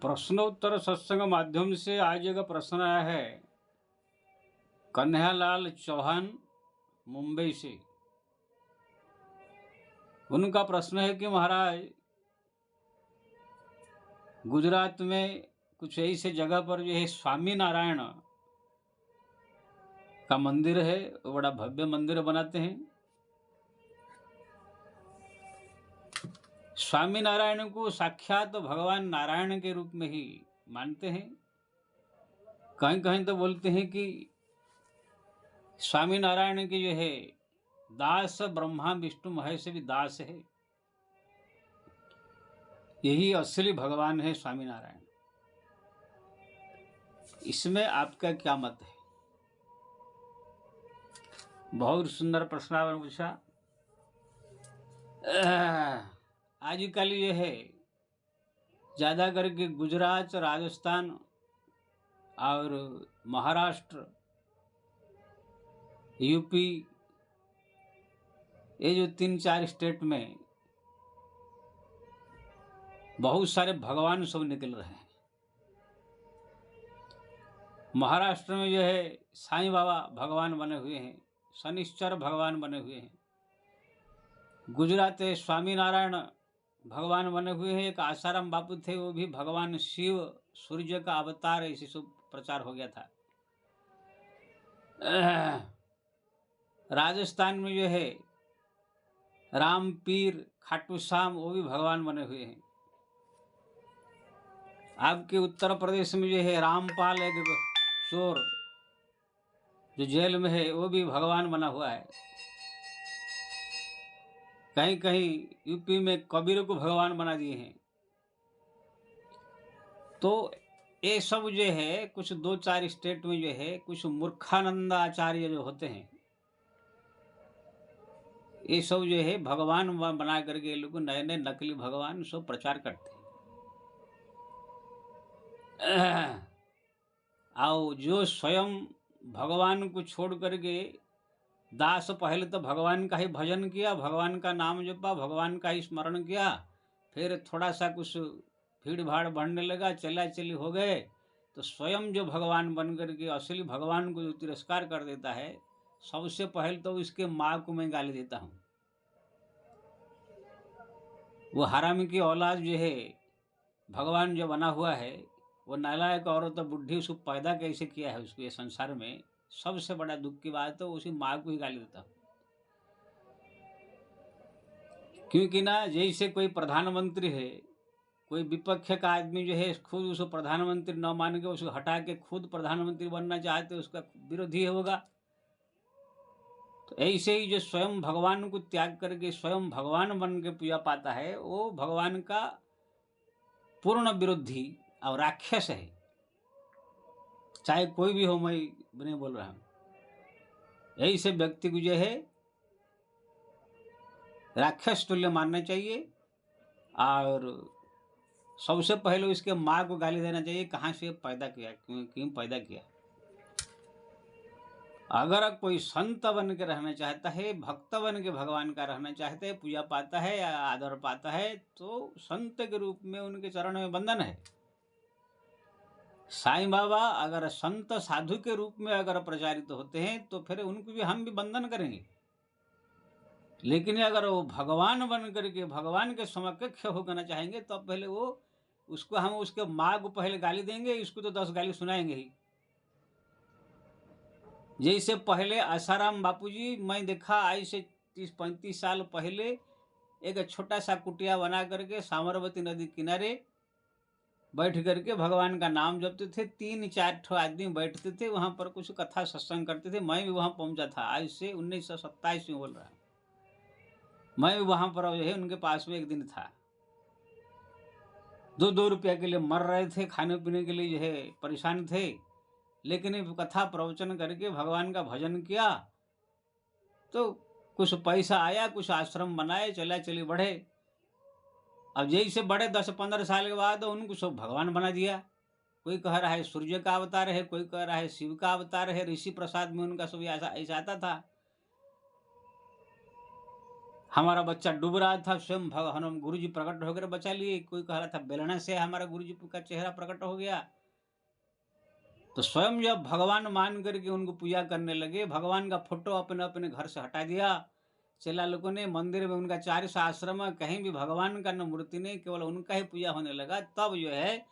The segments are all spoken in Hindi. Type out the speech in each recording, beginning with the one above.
प्रश्नोत्तर सत्संग माध्यम से आज एक प्रश्न आया है कन्हैयालाल चौहान मुंबई से। उनका प्रश्न है कि महाराज, गुजरात में कुछ ऐसे जगह पर जो है स्वामी नारायण का मंदिर है, वो बड़ा भव्य मंदिर बनाते हैं। स्वामी नारायण को साक्षात भगवान नारायण के रूप में ही मानते हैं। कहीं कहीं तो बोलते हैं कि स्वामी नारायण के जो है दास ब्रह्मा विष्णु महेश भी दास है, यही असली भगवान है स्वामी नारायण। इसमें आपका क्या मत है? बहुत सुंदर प्रश्न आपने पूछा। आजकल ये है ज़्यादा करके गुजरात, राजस्थान और महाराष्ट्र, यूपी, ये जो 3-4 स्टेट में बहुत सारे भगवान सब निकल रहे हैं। महाराष्ट्र में जो है साईं बाबा भगवान बने हुए हैं, शनिश्चर भगवान बने हुए हैं। गुजरात में स्वामी नारायण भगवान बने हुए हैं। एक आसाराम बापू थे, वो भी भगवान शिव सूर्य का अवतार, ऐसे सब प्रचार हो गया था। राजस्थान में जो है राम पीर खाटू श्याम, वो भी भगवान बने हुए हैं। आपके उत्तर प्रदेश में जो है रामपाल, एक चोर जो जेल में है, वो भी भगवान बना हुआ है। कहीं कहीं यूपी में कबीर को भगवान बना दिए हैं। तो ये सब जो है कुछ 2-4 स्टेट में जो है कुछ मूर्खानंद आचार्य जो होते हैं, ये सब जो है भगवान बना करके ये लोग नए नए नकली भगवान सब प्रचार करते हैं। और जो स्वयं भगवान को छोड़ करके दास, पहले तो भगवान का ही भजन किया, भगवान का नाम जपा, भगवान का ही स्मरण किया, फिर थोड़ा सा कुछ भीड़ भाड़ बढ़ने लगा, चला चली हो गए, तो स्वयं जो भगवान बन करके असली भगवान को जो तिरस्कार कर देता है, सबसे पहले तो उसके माँ को मैं गाली देता हूँ। वो हरामी की औलाद जो है भगवान जो बना हुआ है, वो नालायक औरत बुढ़ी, उसको पैदा कैसे किया है उसको ये संसार में, सबसे बड़ा दुख की बात तो उसी माँ को ही गाली देता हूँ। क्योंकि ना जैसे कोई प्रधानमंत्री है, कोई विपक्ष का आदमी जो है खुद उसको प्रधानमंत्री न मान के उसको हटा के खुद प्रधानमंत्री बनना चाहते, उसका विरोधी होगा। तो ऐसे ही जो स्वयं भगवान को त्याग करके स्वयं भगवान बन के पूजा पाता है, वो भगवान का पूर्ण विरोधी और राक्षस है। चाहे कोई भी हो, मैं नहीं बोल रहा हूँ। ऐसे व्यक्ति को जो है राक्षस तुल्य मानना चाहिए और सबसे पहले उसके माँ को गाली देना चाहिए, कहाँ से पैदा किया, क्यों पैदा किया। अगर कोई संत बन के रहना चाहता है, भक्त बन के भगवान का रहना चाहता है, पूजा पाता है या आदर पाता है, तो संत के रूप में उनके चरण में बंधन है। साईं बाबा अगर संत साधु के रूप में अगर प्रचारित होते हैं तो फिर उनको भी हम भी बंधन करेंगे। लेकिन अगर वो भगवान बन करके भगवान के समकक्ष होना चाहेंगे तो पहले वो उसको हम उसके माँ को पहले गाली देंगे, इसको तो 10 गाली सुनाएंगे ही। जैसे पहले आसाराम बापूजी, मैं देखा आज से 30-35 साल पहले एक छोटा सा कुटिया बना करके साबरमती नदी किनारे बैठ करके भगवान का नाम जपते थे। 3-4 ठो आदमी बैठते थे, वहाँ पर कुछ कथा सत्संग करते थे। मैं भी वहाँ पहुँचा था, आज से 1927 में बोल रहा हूँ। मैं भी वहाँ पर जो है उनके पास में एक दिन था। 2-2 रुपया के लिए मर रहे थे, खाने पीने के लिए जो है परेशान थे, लेकिन कथा प्रवचन करके भगवान का भजन किया तो कुछ पैसा आया, कुछ आश्रम बनाए, चला चली बढ़े। अब जैसे बड़े 10-15 साल के बाद उनको सब भगवान बना दिया। कोई कह रहा है सूर्य का अवतार है, कोई कह रहा है शिव का अवतार है, ऋषि प्रसाद में उनका सब ऐसा आता था। हमारा बच्चा डूब रहा था, स्वयं हम गुरु जी प्रकट होकर बचा लिए। कोई कह रहा था बेलना से हमारा गुरु जी का चेहरा प्रकट हो गया। तो स्वयं जब भगवान मान करके उनको पूजा करने लगे, भगवान का फोटो अपने अपने घर से हटा दिया चेला लोगों ने। मंदिर में उनका 400 आश्रम, कहीं भी भगवान का न मूर्ति नहीं, केवल उनका ही पूजा होने लगा। तब जो है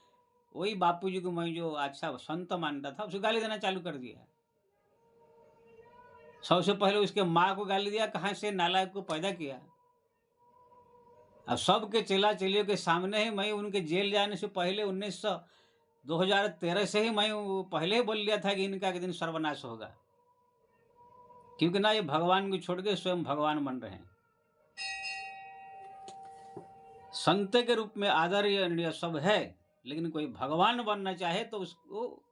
वही बापू जी को मैं जो अच्छा संत मानता था, उसको गाली देना चालू कर दिया। सबसे पहले उसके माँ को गाली दिया, कहाँ से नालायक को पैदा किया। अब सबके चेला चेलियों के सामने ही मैं उनके जेल जाने से पहले 2013 से ही मैं पहले ही बोल लिया था कि इनका एक दिन सर्वनाश होगा, क्योंकि ना ये भगवान को छोड़ के स्वयं भगवान बन रहे हैं। संत के रूप में आदरणीय सब है, लेकिन कोई भगवान बनना चाहे तो उसको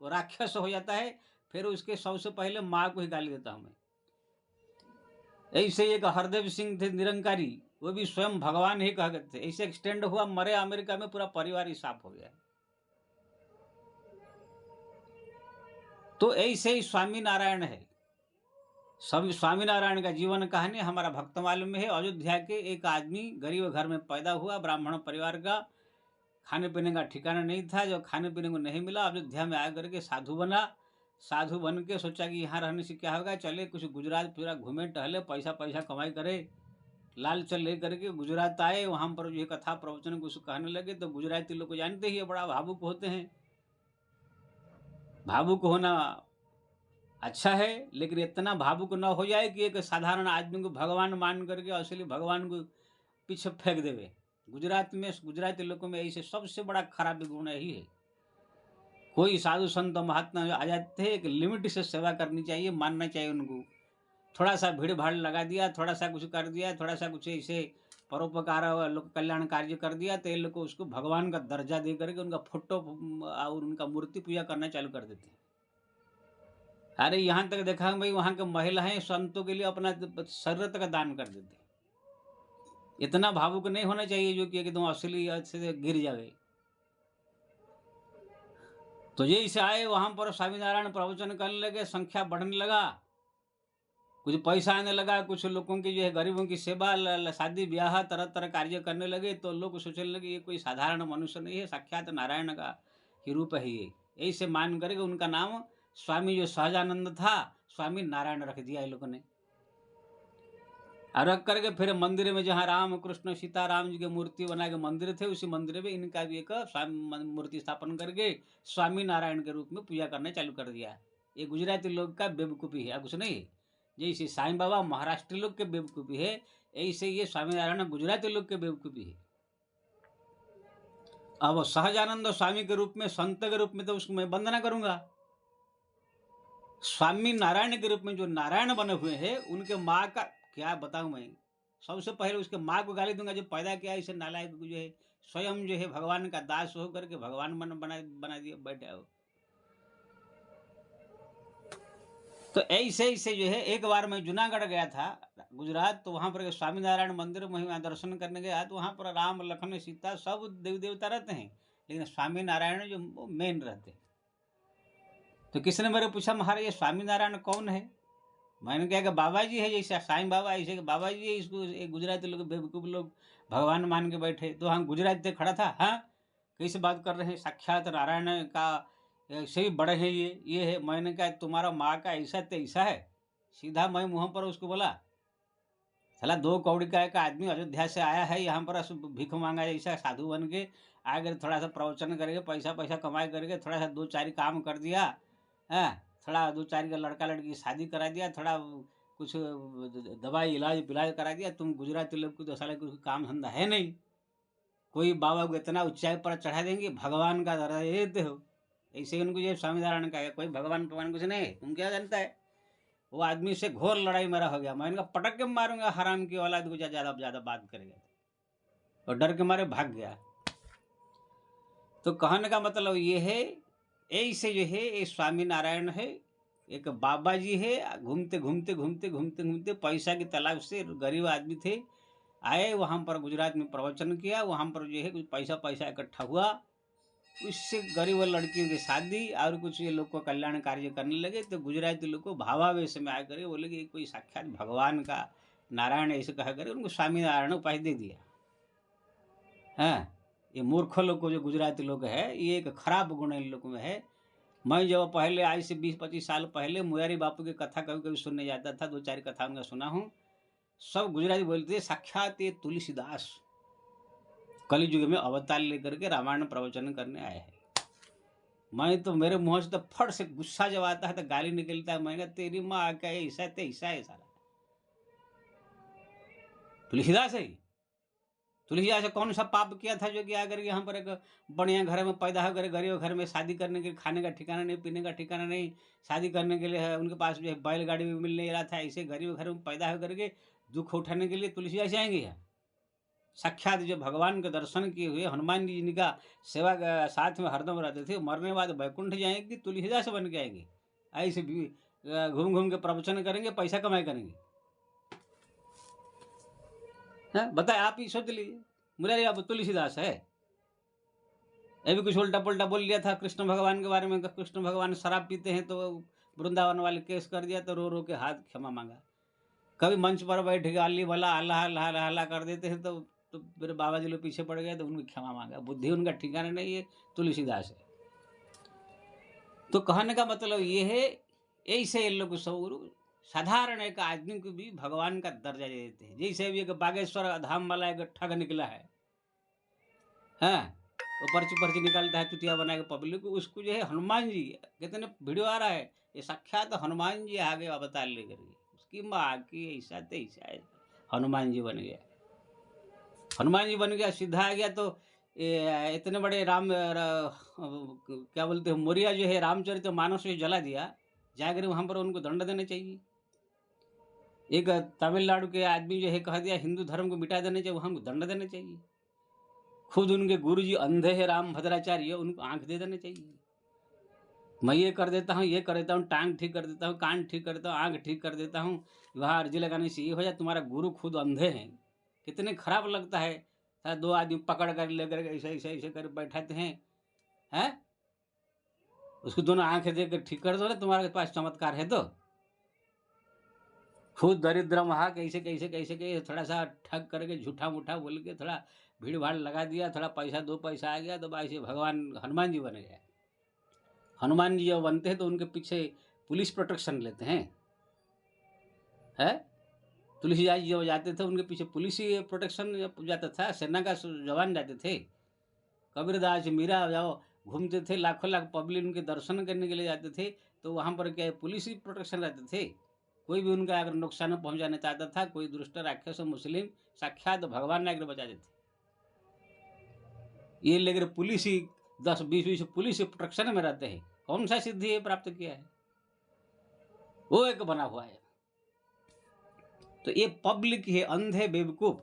राक्षस हो जाता है। फिर उसके सबसे पहले माँ को ही गाली देता हूं मैं। ऐसे एक हरदेव सिंह थे निरंकारी, वो भी स्वयं भगवान ही कहा करते थे। ऐसे एक्सटेंड हुआ, मरे अमेरिका में, पूरा परिवार ही साफ हो गया। तो ऐसे ही स्वामी नारायण है। सब स्वामी नारायण का जीवन कहानी हमारा भक्तमाल में है। अयोध्या के एक आदमी गरीब घर में पैदा हुआ, ब्राह्मण परिवार का, खाने पीने का ठिकाना नहीं था। जो खाने पीने को नहीं मिला, अयोध्या में आकर के साधु बना। साधु बन के सोचा कि यहाँ रहने से क्या होगा, चले कुछ गुजरात पूरा घूमे टहले, पैसा पैसा कमाई करे। लालच ले करके गुजरात आए। वहाँ पर जो कथा प्रवचन कुछ कहने लगे तो गुजराती लोग को जानते ही है, बड़ा भावुक होते हैं। भावुक होना अच्छा है, लेकिन इतना भावुक न हो जाए कि एक साधारण आदमी को भगवान मान करके असली भगवान को पीछे फेंक देवे। गुजरात में, गुजराती लोगों में ऐसे सबसे बड़ा खराब गुण यही है। कोई साधु संत महात्मा आ जाते हैं, एक लिमिट से सेवा करनी चाहिए, मानना चाहिए उनको। थोड़ा सा भीड़ भाड़ लगा दिया, थोड़ा सा कुछ कर दिया, थोड़ा सा कुछ ऐसे परोपकार लोक कल्याण कार्य कर दिया, तो ये लोग को उसको भगवान का दर्जा दे करके उनका फोटो और उनका मूर्ति पूजा करना चालू कर देते हैं। अरे यहाँ तक देखा भाई, वहाँ के महिलाएं संतों के लिए अपना शरीर तक दान कर देते। इतना भावुक नहीं होना चाहिए जो कि एकदम असली से गिर जाए। तो ये इसे आए, वहां पर स्वामीनारायण प्रवचन करने लगे, संख्या बढ़ने लगा, कुछ पैसा आने लगा, कुछ लोगों की जो है गरीबों की सेवा, शादी ब्याह तरह तरह कार्य करने लगे। तो लोग सोचने लगे ये कोई साधारण मनुष्य नहीं है, साक्षात नारायण का ही रूप है ये। ऐसे मान करके उनका नाम स्वामी जो सहजानंद था, स्वामी नारायण रख दिया ये लोगों ने। और रख करके फिर मंदिर में जहाँ राम कृष्ण सीता राम जी के मूर्ति बना के मंदिर थे, उसी मंदिर में इनका भी एक स्वामी मूर्ति स्थापन करके स्वामी नारायण के रूप में पूजा करना चालू कर दिया। ये गुजराती लोग का बेवकूफ़ी है, कुछ नहीं। जैसे साईं बाबा महाराष्ट्र लोग के बेवकूफ़ी है, ऐसे ये स्वामी नारायण गुजराती लोग के बेवकूफ़ी है। अब सहजानंद स्वामी के रूप में, संत के रूप में तो उसको मैं वंदना करूंगा। स्वामी नारायण के रूप में जो नारायण बने हुए हैं, उनके माँ का क्या बताऊं मैं। सबसे पहले उसके माँ को गाली दूंगा जो पैदा किया इसे नालायक को, जो है स्वयं जो है भगवान का दास हो करके भगवान बना दिया बैठे हो। तो ऐसे ऐसे जो है, एक बार मैं जूनागढ़ गया था गुजरात, तो वहाँ पर स्वामी नारायण मंदिर में वहाँ दर्शन करने गया। तो वहाँ पर राम लखन सीता सब देवी देवता रहते हैं, लेकिन स्वामी नारायण जो मेन रहते हैं। तो किसी ने मेरे पूछा महाराज ये स्वामी नारायण कौन है? मैंने कहा कि बाबा जी है, जैसे साईं बाबा ऐसे बाबा जी है। इसको एक गुजराती लोग बेवकूफ़ लोग भगवान मान के बैठे। तो हम गुजराती खड़ा था, हाँ कैसे बात कर रहे हैं, साक्षात नारायण का से ही बड़े हैं ये है। मैंने कहा तुम्हारा माँ का ऐसा तैसा है। सीधा मैं मुँह पर उसको बोला, साला 2 कौड़ी का एक आदमी अयोध्या से आया है यहाँ पर भीख मांगा ऐसा साधु बन के आकर थोड़ा सा प्रवचन करके पैसा पैसा कमाई करके थोड़ा सा 2-4 काम कर दिया, है थोड़ा 2-4 का लड़का लड़की की शादी करा दिया, थोड़ा कुछ दवाई इलाज पिलाज करा दिया। तुम गुजराती लोग को तो साले कुछ काम धंधा है नहीं। कोई बाबा को इतना ऊंचाई पर चढ़ा देंगे, भगवान का दर्जा देते हो। ऐसे उनको ये स्वामी नारायण का है, कोई भगवान भगवान कुछ नहीं है, तुम क्या जानता है। वो आदमी से घोर लड़ाई मेरा हो गया। मैंने कहा पटक के मारूंगा हराम की औलाद को, ज़्यादा बात करेगा। और डर के मारे भाग गया। तो कहने का मतलब ये है, ऐसे जो है ये स्वामी नारायण है, एक बाबा जी है। घूमते घूमते घूमते घूमते घूमते पैसा की तलाश से गरीब आदमी थे, आए वहाँ पर गुजरात में प्रवचन किया। वहाँ पर जो है कुछ पैसा इकट्ठा हुआ, उससे गरीब लड़कियों की शादी और कुछ ये लोग को कल्याण कार्य करने लगे। तो गुजराती लोग को भावावेश में आकर बोले कि कोई साक्षात भगवान का नारायण ऐसे कहा करे, उनको स्वामी नारायण उपाधि दे दिया। हाँ, ये मूर्ख लोग को जो गुजराती लोग है, ये एक खराब गुण इन लोगों में है। मैं जब पहले आज से 20-25 साल पहले मुरारी बापू की कथा कभी-कभी सुनने जाता था, 2-4 कथा उनका सुना हूँ। सब गुजराती बोलते हैं साक्षात ये तुलसीदास कलयुग में अवतार लेकर के रामायण प्रवचन करने आए हैं। मैं तो मेरे मुंह से तो फट से गुस्सा जब आता है तो गाली निकलता है। मैंने कहा तेरी माँ क्या ऐसा है सारा। तुलसीदास है, तुलसीदास से कौन सा पाप किया था जो कि आकर यहाँ पर एक बढ़िया घर में पैदा होकर गरीब घर में शादी करने के लिए खाने का ठिकाना नहीं, पीने का ठिकाना नहीं, शादी करने के लिए है उनके पास जो है बैलगाड़ी भी मिल नहीं रहा था, ऐसे गरीब घर में पैदा होकर के दुख उठाने के लिए तुलसीदास आएंगे यहाँ। साक्षात जो भगवान के दर्शन किए हुए हनुमान जी जिनका सेवा साथ में हरदम रहते थे, मरने बाद वैकुंठ जाएंगे तुलसीदास बन के आएंगे। ऐसे भी घूम घूम के प्रवचन करेंगे, पैसा कमाई करेंगे। हाँ, बताए आप ही सोच लीजिए, मुरारी बापू तुलसीदास है। ये भी कुछ उल्टा पुल्टा बोल लिया था कृष्ण भगवान के बारे में। कृष्ण भगवान शराब पीते हैं तो वृंदावन वाले केस कर दिया, तो रो रो के हाथ क्षमा मांगा। कभी मंच पर बैठ के अल्ली भला अल्लाह अल्लाह अल्लाह अल्लाह कर देते हैं तो मेरे बाबा जी लोग पीछे पड़ गए तो उनकी क्षमा मांगा। बुद्धि उनका ठिकाना नहीं है, तुलसीदास है। तो कहने का मतलब ये है, ऐसे ये लोग सब साधारण एक आदमी को भी भगवान का दर्जा दे देते हैं। जैसे अभी एक बागेश्वर धाम वाला एक ठग निकला है, हाँ, वो पर्ची पर्ची निकालता है चुतिया बना के पब्लिक को, उसको जो है हनुमान जी, कितने वीडियो आ रहा है, ये साक्षात हनुमान जी आगे अवतार लेकर के, उसकी माँ की ऐसा तैसा है, हनुमान जी बन गया। हनुमान जी बन गया, सीधा आ गया तो इतने बड़े क्या बोलते हैं मोरिया जो है रामचरित मानस से जला दिया, जाकर वहाँ पर उनको दंड देना चाहिए। एक तमिलनाडु के आदमी जो है कह दिया हिंदू धर्म को मिटा देना चाहिए, वहाँ को दंड देना चाहिए। खुद उनके गुरुजी अंधे हैं राम भद्राचार्य, उनको आंख दे देना चाहिए। मैं ये कर देता हूँ, ये कर देता हूँ, टांग ठीक कर देता हूँ, कान ठीक कर देता हूँ, आंख ठीक कर देता हूँ, वहाँ अर्जी लगाने से ये हो जाए। तुम्हारा गुरु खुद अंधे हैं, कितने खराब लगता है। दो आदमी पकड़ कर लेकर ऐसे ऐसे ऐसे कर बैठाते हैं, उसको दोनों आंखें देकर ठीक कर दो ना, तुम्हारे पास चमत्कार है तो। खुद दरिद्र वहाँ कैसे कैसे कैसे कैसे थोड़ा सा ठग करके झूठा मूठा बोल के थोड़ा भीड़ भाड़ लगा दिया, थोड़ा पैसा 2 पैसा आ गया तो ऐसे भगवान हनुमान जी बन गए। हनुमान जी जब बनते हैं तो उनके पीछे पुलिस प्रोटेक्शन लेते हैं। तुलसीदास जी जब जाते थे उनके पीछे पुलिस ही प्रोटेक्शन जाता था, सेना का जवान जाते थे। कबीरदास मीरा जाओ घूमते थे, लाखों लाख पब्लिक उनके दर्शन करने के लिए जाते थे, तो वहाँ पर क्या पुलिस ही प्रोटेक्शन रहते थे। कोई भी उनका अगर नुकसान पहुँचाना चाहता था, कोई दुष्ट राक्षस मुस्लिम, साक्षात भगवान ने आकर बचा देते। ये लेकर पुलिस ही 10-20 पुलिस प्रोटेक्शन में रहते हैं। कौन सा सिद्धि ये प्राप्त किया है, वो एक बना हुआ है। तो ये पब्लिक है अंधे बेवकूफ।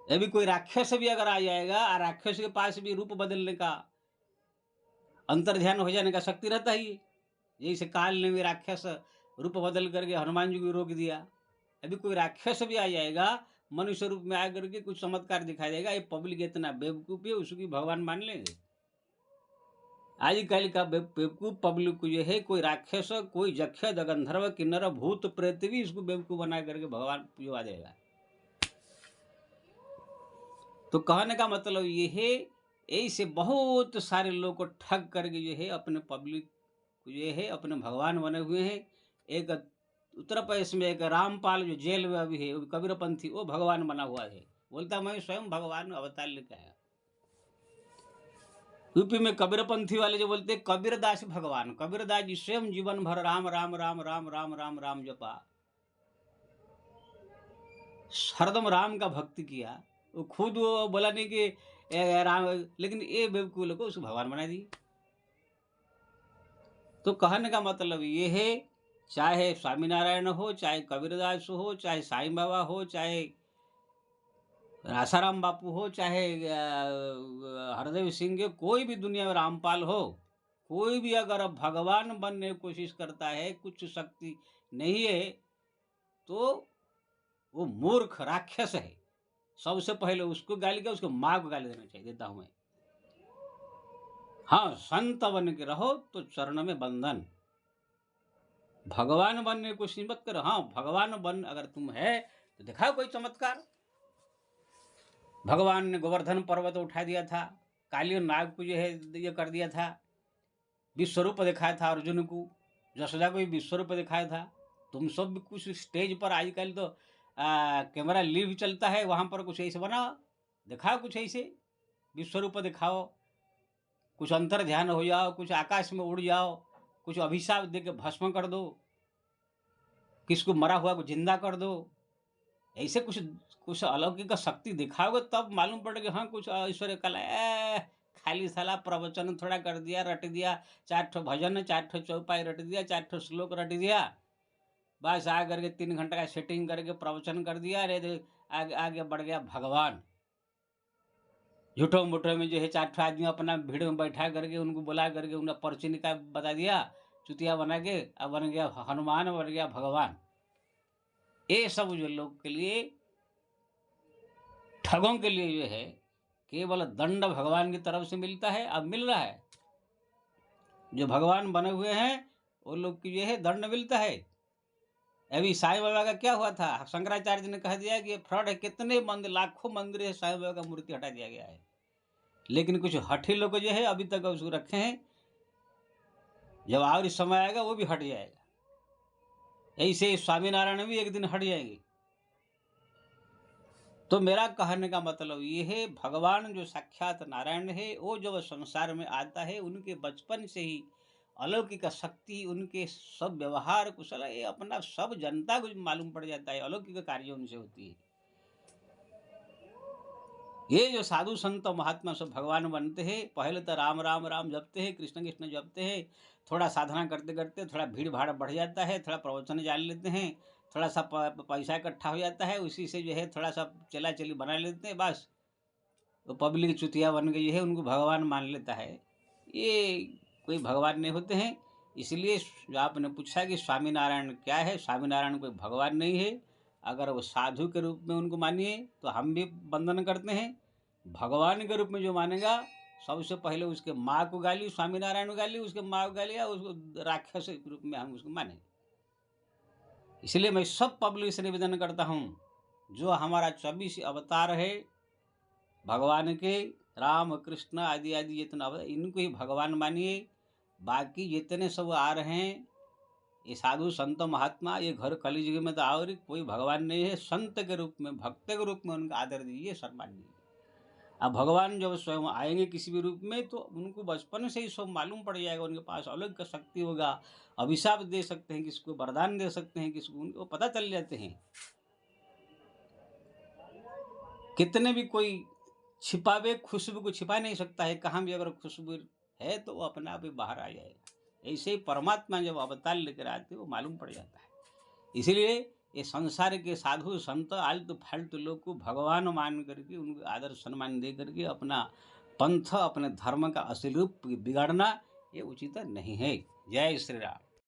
अभी कोई राक्षस भी अगर आ जाएगा, और राक्षस के पास भी रूप बदलने का, अंतर ध्यान हो जाने का शक्ति रहता ही। जैसे काल ने भी राक्षस रूप बदल करके हनुमान जी को रोक दिया। अभी कोई राक्षस भी आ जाएगा, मनुष्य रूप में आकर के कुछ चमत्कार दिखाई देगा, ये पब्लिक इतना बेवकूफ है उसकी भगवान मान लेंगे। आजकल का बेवकूफ पब्लिक को जो है, कोई राक्षस, कोई यक्ष गंधर्व किन्नर भूत प्रेत भी इसको बेवकूफ बना करके भगवान पूजवा देगा। तो कहने का मतलब ये है, ऐसे बहुत सारे लोग को ठग करके जो है अपने पब्लिक को जो है अपने भगवान बने हुए हैं। एक उत्तर प्रदेश में एक रामपाल जो जेल में अभी है, कबीरपंथी, वो भगवान बना हुआ है, बोलता मैं स्वयं भगवान अवतार लेकर आया। यूपी में कबीरपंथी वाले जो बोलते कबीरदास भगवान, कबीरदास जी स्वयं जीवन भर राम राम राम राम राम राम राम जपा, हरदम राम का भक्ति किया। वो खुद वो बोला नहीं कि राम, लेकिन ये बेवकूफ लोग को उसको भगवान बना दी। तो कहने का मतलब ये है, चाहे स्वामीनारायण हो, चाहे कबीरदास हो, चाहे साईं बाबा हो, चाहे आसाराम बापू हो, चाहे हरदेव सिंह, कोई भी दुनिया में रामपाल हो, कोई भी अगर भगवान बनने की कोशिश करता है, कुछ शक्ति नहीं है, तो वो मूर्ख राक्षस है। सबसे पहले उसको गाली का, उसको माँ को गाली देना चाहिए, देता हूं मैं। हाँ, संत बन के रहो तो चरण में बंधन। भगवान बनने की कोशिश मत करो। हाँ, भगवान बन अगर तुम है तो दिखाओ कोई चमत्कार। भगवान ने गोवर्धन पर्वत उठा दिया था, काली और नाग को जो है ये कर दिया था, विश्वरूप दिखाया था अर्जुन को, यशोदा को भी विश्वरूप दिखाया था। तुम सब भी कुछ स्टेज पर आजकल तो कैमरा लिव चलता है, वहाँ पर कुछ ऐसे बनाओ, दिखाओ कुछ ऐसे विश्वरूप दिखाओ, कुछ अंतर ध्यान हो जाओ, कुछ आकाश में उड़ जाओ, कुछ अभिशाप दे के भस्म कर दो, किसको मरा हुआ को जिंदा कर दो। ऐसे कुछ कुछ अलौकिक शक्ति दिखाओगे तब मालूम पड़ेगा हाँ कुछ ऐश्वर्य कला है। खाली साला प्रवचन थोड़ा कर दिया, रट दिया, 4 ठो भजन, 4 ठो चौपाई रट दिया, 4 ठो श्लोक रट दिया, बस आ करके 3 घंटे का सेटिंग करके प्रवचन कर दिया। अरे आगे आगे बढ़ गया भगवान। झूठो मूठो में जो है 4 ठो आदमी अपना भीड़ में बैठा करके उनको बुला करके उनका पर्ची निकाल बता दिया, चुतिया बना के अब बन गया हनुमान, बन गया भगवान। ये सब जो लोग के लिए, ठगों के लिए जो है केवल दंड भगवान की तरफ से मिलता है, अब मिल रहा है। जो भगवान बने हुए हैं वो लोग की जो है दंड मिलता है। अभी साईं बाबा का क्या हुआ था, शंकराचार्य जी ने कह दिया कि ये फ्रॉड है, कितने मंदिर, लाखों मंदिर है, साईं बाबा का मूर्ति हटा दिया गया है, लेकिन कुछ हठी लोग जो है अभी तक उसको रखे हैं। जब और समय आएगा वो भी हट जाएगा। ऐसे स्वामीनारायण भी एक दिन हट जाएंगे। तो मेरा कहने का मतलब ये है, भगवान जो साक्षात नारायण है वो जब संसार में आता है उनके बचपन से ही अलौकिक शक्ति, उनके सब व्यवहार कुशल, ये अपना सब जनता को मालूम पड़ जाता है, अलौकिक कार्य उनसे होती है। ये जो साधु संत महात्मा सब भगवान बनते हैं, पहले तो राम राम राम जपते हैं, कृष्ण कृष्ण जपते हैं, थोड़ा साधना करते करते थोड़ा भीड़ भाड़ बढ़ जाता है, थोड़ा प्रवचन जान लेते हैं, थोड़ा सा पैसा इकट्ठा हो जाता है, उसी से जो है थोड़ा सा चला चली बना लेते हैं, बस वो पब्लिक चुतिया बन गई है, उनको भगवान मान लेता है। ये कोई भगवान नहीं होते हैं। इसलिए जो आपने पूछा कि स्वामीनारायण क्या है, स्वामीनारायण कोई भगवान नहीं है। अगर वो साधु के रूप में उनको मानिए तो हम भी वंदन करते हैं। भगवान के रूप में जो मानेगा, सबसे पहले उसके माँ को गाली, स्वामीनारायण को गाली, उसके माँ को गाली, या उसको राक्षस के रूप में हम उसको माने। इसलिए मैं सब पब्लिक से निवेदन करता हूँ, जो हमारा 24 अवतार है भगवान के, राम कृष्ण आदि आदि जितना इनको ही भगवान मानिए। बाकी जितने सब आ रहे हैं ये साधु संत महात्मा, ये घर कलियुग में तो और कोई भगवान नहीं है। संत के रूप में, भक्त के रूप में उनका आदर दीजिए, सम्मान दीजिए। अब भगवान जब स्वयं आएंगे किसी भी रूप में तो उनको बचपन से ही सब मालूम पड़ जाएगा, उनके पास अलग शक्ति होगा, अभिशाप दे सकते हैं, किसको वरदान दे सकते हैं, किसको, उनको पता चल जाते हैं। कितने भी कोई छिपावे, खुशबू को छिपा नहीं सकता है, कहाँ भी अगर खुशबू है तो वो अपने आप ही बाहर आ जाएगा। ऐसे ही परमात्मा जब अवतार लेकर आते वो मालूम पड़ जाता है। इसलिए ये संसार के साधु संत आलतू फालतू लोग को भगवान मान करके उनको आदर सम्मान दे करके अपना पंथ, अपने धर्म का असली रूप बिगाड़ना ये उचित नहीं है। जय श्री राम।